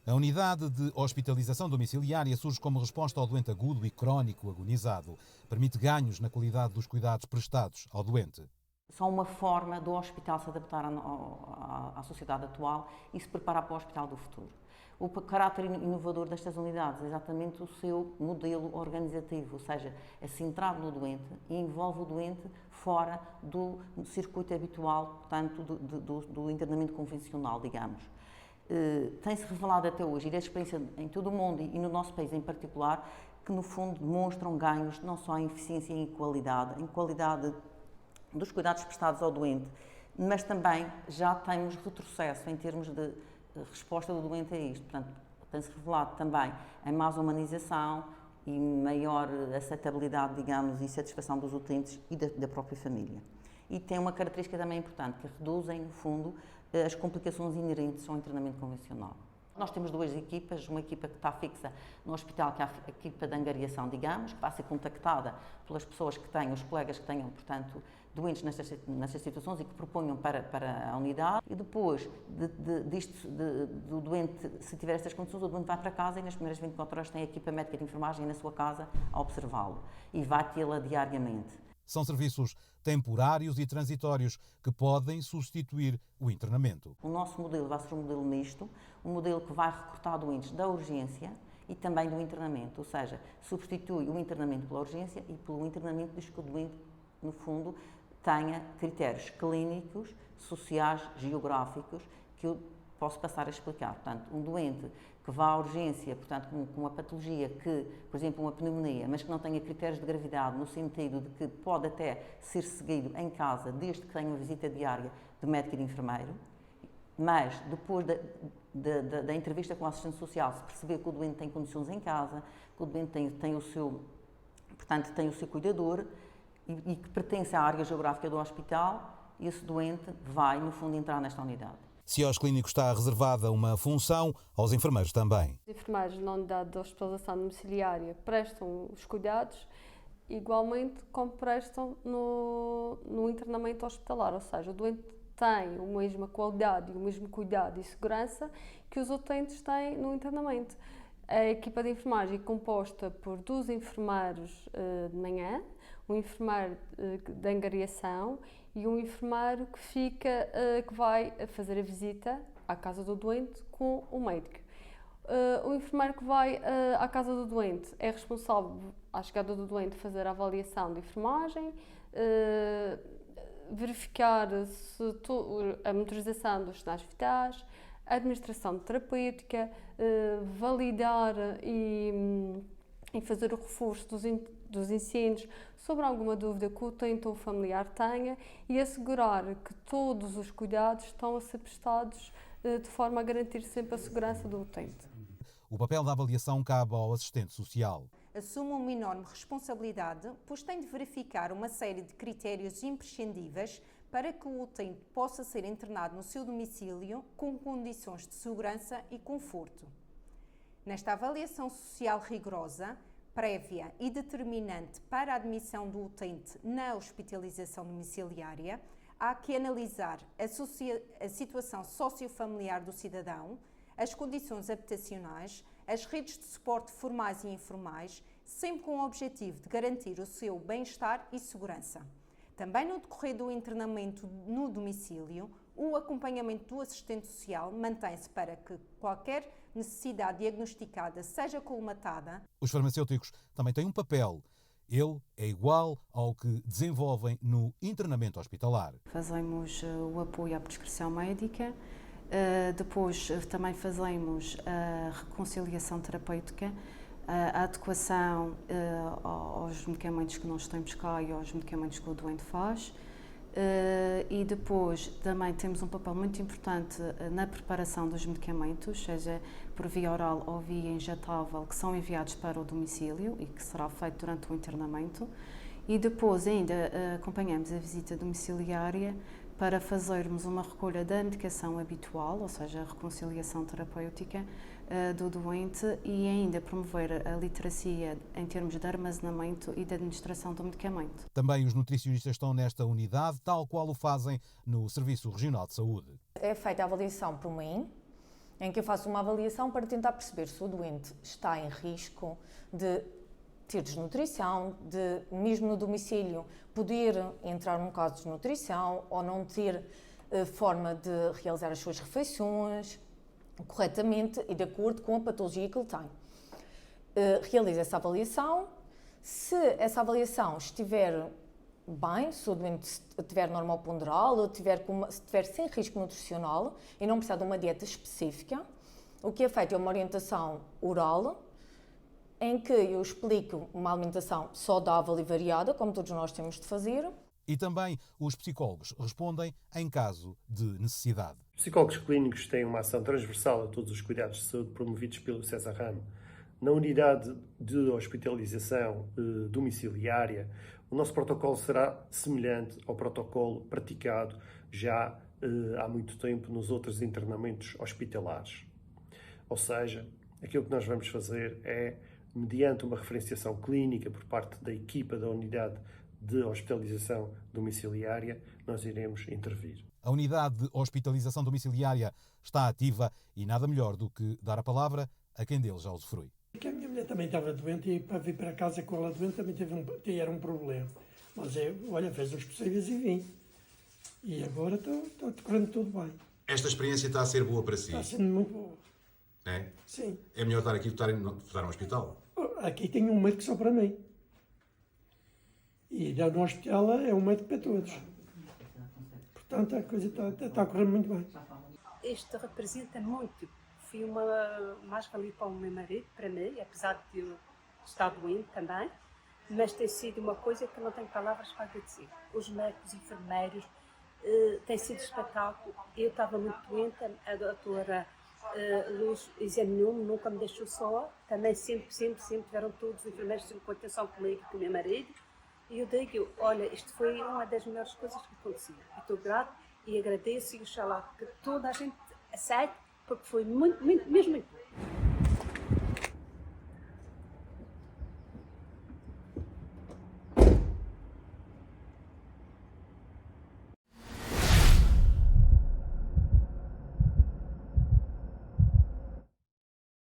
A unidade de hospitalização domiciliária surge como resposta ao doente agudo e crónico agonizado. Permite ganhos na qualidade dos cuidados prestados ao doente. São uma forma do hospital se adaptar à sociedade atual e se preparar para o hospital do futuro. O caráter inovador destas unidades é exatamente o seu modelo organizativo, ou seja, é centrado no doente e envolve o doente fora do circuito habitual, portanto, do internamento convencional, digamos. Tem-se revelado até hoje, e da experiência em todo o mundo e no nosso país em particular, que no fundo demonstram ganhos não só em eficiência e em qualidade dos cuidados prestados ao doente, mas também já temos retrocesso em termos de resposta do doente a isto. Portanto, tem-se revelado também a mais humanização e maior aceitabilidade, digamos, e satisfação dos utentes e da própria família. E tem uma característica também importante, que reduzem, no fundo, as complicações inerentes ao internamento convencional. Nós temos duas equipas, uma equipa que está fixa no hospital, que é a equipa de angariação, digamos, que vai ser contactada pelas pessoas que têm, os colegas que tenham, portanto, doentes nestas situações e que proponham para a unidade. E depois do doente, se tiver estas condições, o doente vai para casa e nas primeiras 24 horas tem a equipa médica de enfermagem na sua casa a observá-lo e vai tê-la diariamente. São serviços temporários e transitórios que podem substituir o internamento. O nosso modelo vai ser um modelo misto, um modelo que vai recrutar doentes da urgência e também do internamento, ou seja, substitui o internamento pela urgência e pelo internamento diz que o doente, no fundo, tenha critérios clínicos, sociais, geográficos, que eu posso passar a explicar. Portanto, um doente que vá à urgência, portanto, com uma patologia que, por exemplo, uma pneumonia, mas que não tenha critérios de gravidade, no sentido de que pode até ser seguido em casa, desde que tenha uma visita diária de médico e de enfermeiro, mas depois da entrevista com a assistente social, se perceber que o doente tem condições em casa, que o doente tem o seu cuidador e que pertence à área geográfica do hospital, esse doente vai, no fundo, entrar nesta unidade. Se aos clínicos está reservada uma função, aos enfermeiros também. Os enfermeiros na unidade de hospitalização domiciliária prestam os cuidados igualmente como prestam no internamento hospitalar, ou seja, o doente tem a mesma qualidade e o mesmo cuidado e segurança que os utentes têm no internamento. A equipa de enfermagem é composta por 2 enfermeiros de manhã, um enfermeiro de angariação e um enfermeiro que vai fazer a visita à casa do doente com o médico. O enfermeiro que vai à casa do doente é responsável, à chegada do doente, fazer a avaliação de enfermagem, verificar a monitorização dos sinais vitais, a administração terapêutica, validar e fazer o reforço dos ensinos sobre alguma dúvida que o utente ou familiar tenha e assegurar que todos os cuidados estão a ser prestados de forma a garantir sempre a segurança do utente. O papel da avaliação cabe ao assistente social. Assume uma enorme responsabilidade, pois tem de verificar uma série de critérios imprescindíveis para que o utente possa ser internado no seu domicílio com condições de segurança e conforto. Nesta avaliação social rigorosa, prévia e determinante para a admissão do utente na hospitalização domiciliária, há que analisar a situação sociofamiliar do cidadão, as condições habitacionais, as redes de suporte formais e informais, sempre com o objetivo de garantir o seu bem-estar e segurança. Também no decorrer do internamento no domicílio, o acompanhamento do assistente social mantém-se para que qualquer necessidade diagnosticada seja colmatada. Os farmacêuticos também têm um papel. Ele é igual ao que desenvolvem no internamento hospitalar. Fazemos o apoio à prescrição médica, depois também fazemos a reconciliação terapêutica, a adequação aos medicamentos que nós temos cá e aos medicamentos que o doente faz. E depois também temos um papel muito importante na preparação dos medicamentos, seja por via oral ou via injetável, que são enviados para o domicílio e que será feito durante o internamento. E depois ainda acompanhamos a visita domiciliária para fazermos uma recolha da medicação habitual, ou seja, a reconciliação terapêutica do doente e ainda promover a literacia em termos de armazenamento e de administração do medicamento. Também os nutricionistas estão nesta unidade, tal qual o fazem no Serviço Regional de Saúde. É feita a avaliação por mim em que eu faço uma avaliação para tentar perceber se o doente está em risco de ter desnutrição, de, mesmo no domicílio, poder entrar num caso de desnutrição ou não ter forma de realizar as suas refeições corretamente e de acordo com a patologia que ele tem. Realizo essa avaliação. Se essa avaliação estiver bem, se o doente estiver normal ponderal ou se estiver sem risco nutricional e não precisar de uma dieta específica, o que é feito é uma orientação oral, em que eu explico uma alimentação saudável e variada, como todos nós temos de fazer. E também os psicólogos respondem em caso de necessidade. Os psicólogos clínicos têm uma ação transversal a todos os cuidados de saúde promovidos pelo César Ramo. Na unidade de hospitalização domiciliária, o nosso protocolo será semelhante ao protocolo praticado já há muito tempo nos outros internamentos hospitalares. Ou seja, aquilo que nós vamos fazer é, mediante uma referenciação clínica por parte da equipa da unidade de hospitalização domiciliária, nós iremos intervir. A unidade de hospitalização domiciliária está ativa e nada melhor do que dar a palavra a quem dele já usufrui. A minha mulher também estava doente e para vir para casa com ela doente também era um problema. Mas olha, fez os possíveis e vim. E agora está correndo tudo bem. Esta experiência está a ser boa para si? Está sendo muito boa. É? Sim. É melhor estar aqui do que estar no hospital? Aqui tem um médico só para mim. E no hospital é um médico para todos. Portanto, a coisa está a correr muito bem. Isto representa muito. Foi uma mais-valia para o meu marido, para mim, apesar de eu estar doente também, mas tem sido uma coisa que não tenho palavras para agradecer. Os médicos, enfermeiros, tem sido espetáculo. Eu estava muito doente, a doutora Luz examinou-me, nunca me deixou só. Também sempre tiveram todos os enfermeiros sempre com atenção comigo e com o meu marido. E eu digo, olha, isto foi uma das melhores coisas que aconteceu. Estou grato e agradeço e oxalá que toda a gente aceite, porque foi muito